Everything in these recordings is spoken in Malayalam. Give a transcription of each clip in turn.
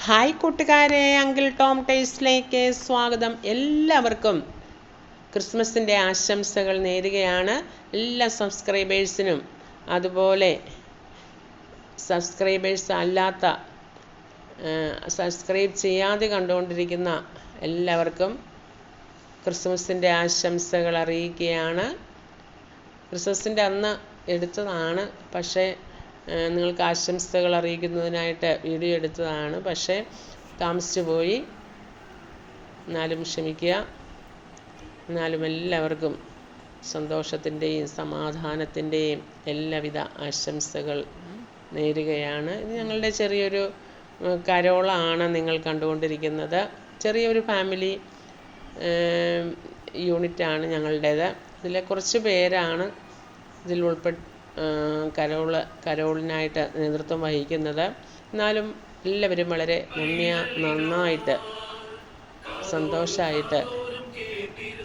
ഹായ് കൂട്ടുകാരെ, അങ്കിൾ ടോം ടേസ്റ്റിലേക്ക് സ്വാഗതം. എല്ലാവർക്കും ക്രിസ്മസിൻ്റെ ആശംസകൾ നേരുകയാണ്. എല്ലാ സബ്സ്ക്രൈബേഴ്സിനും അതുപോലെ സബ്സ്ക്രൈബേഴ്സ് അല്ലാത്ത സബ്സ്ക്രൈബ് ചെയ്യാതെ കണ്ടുകൊണ്ടിരിക്കുന്ന എല്ലാവർക്കും ക്രിസ്മസിൻ്റെ ആശംസകൾ അറിയിക്കുകയാണ്. ക്രിസ്മസിൻ്റെ അന്ന് എടുത്തതാണ്, പക്ഷേ നിങ്ങൾക്ക് ആശംസകൾ അറിയിക്കുന്നതിനായിട്ട് വീഡിയോ എടുത്തതാണ്. പക്ഷേ താമസിച്ചു പോയി, എന്നാലും ക്ഷമിക്കുക. എന്നാലും എല്ലാവർക്കും സന്തോഷത്തിൻ്റെയും സമാധാനത്തിൻ്റെയും എല്ലാവിധ ആശംസകൾ നേരുകയാണ്. ഇത് ഞങ്ങളുടെ ചെറിയൊരു കരോളാണ് നിങ്ങൾ കണ്ടുകൊണ്ടിരിക്കുന്നത്. ചെറിയൊരു ഫാമിലി യൂണിറ്റാണ് ഞങ്ങളുടേത്. ഇതിലെ കുറച്ച് പേരാണ് ഇതിൽ കരോളിനായിട്ട് നേതൃത്വം വഹിക്കുന്നത്. എന്നാലും എല്ലാവരും വളരെ നന്നായിട്ട് സന്തോഷമായിട്ട്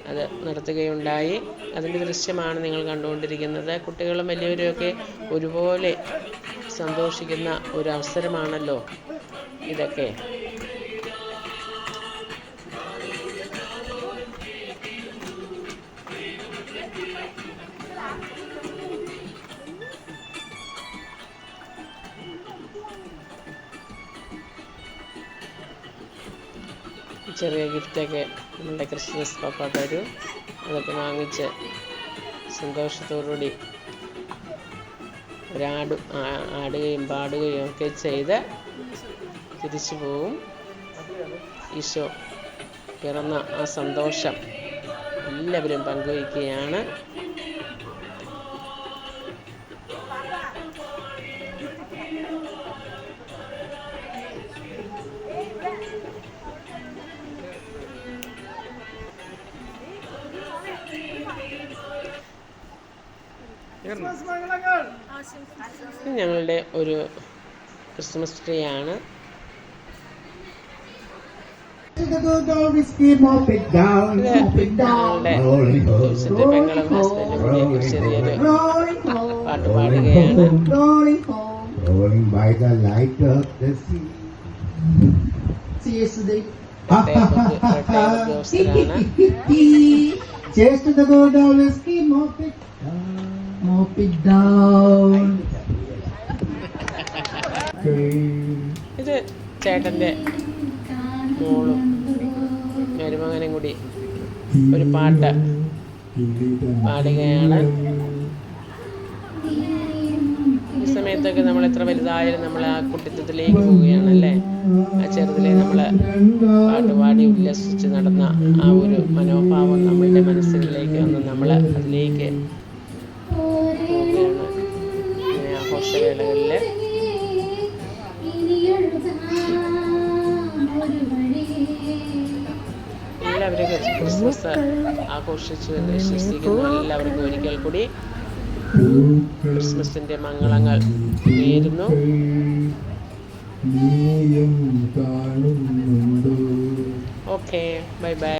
അത് നടത്തുകയുണ്ടായി. അതിൻ്റെ ദൃശ്യമാണ് നിങ്ങൾ കണ്ടുകൊണ്ടിരിക്കുന്നത്. കുട്ടികളും വലിയവരുമൊക്കെ ഒരുപോലെ സന്തോഷിക്കുന്ന ഒരു അവസരമാണല്ലോ ഇതൊക്കെ. ചെറിയ ഗിഫ്റ്റൊക്കെ നമ്മുടെ ക്രിസ്മസ് പപ്പ തരും. അതൊക്കെ വാങ്ങിച്ച് സന്തോഷത്തോടുകൂടി ആടുകയും പാടുകയും ഒക്കെ ചെയ്ത് തിരിച്ചു പോവും. ഈശോ പിറന്ന ആ സന്തോഷം എല്ലാവരും പങ്കുവയ്ക്കുകയാണ്. ഞങ്ങളുടെ ഒരു ക്രിസ്മസ് ട്രീ ആണ്. പെങ്ങളും ഹസ്ബൻഡും കൂടി ചെറിയൊരു പാട്ട് പാടുകയാണ്. ഇത് ചേട്ടൻ്റെ മോളും മരുമകനും കൂടി ഒരു പാട്ട് പാടുകയാണ്. ഈ സമയത്തൊക്കെ നമ്മൾ എത്ര വലുതായാലും നമ്മൾ ആ കുട്ടിത്തത്തിലേക്ക് പോവുകയാണല്ലേ. ആ ചെറുതിലെ നമ്മൾ പാട്ട് പാടി ഉല്ലസിച്ച് നടന്ന ആ ഒരു മനോഭാവം നമ്മളുടെ മനസ്സിലേക്ക് വന്ന് നമ്മൾ അതിലേക്ക് പോവുകയാണ്. ആഘോഷവേളകളിൽ എല്ലാവരും ക്രിസ്മസ് ആഘോഷിച്ചു എന്ന് വിശ്വസിക്കുന്നു. എല്ലാവർക്കും ഒരിക്കൽ കൂടി ക്രിസ്മസിൻ്റെ മംഗളങ്ങൾ നേരുന്നു. Okay, bye bye.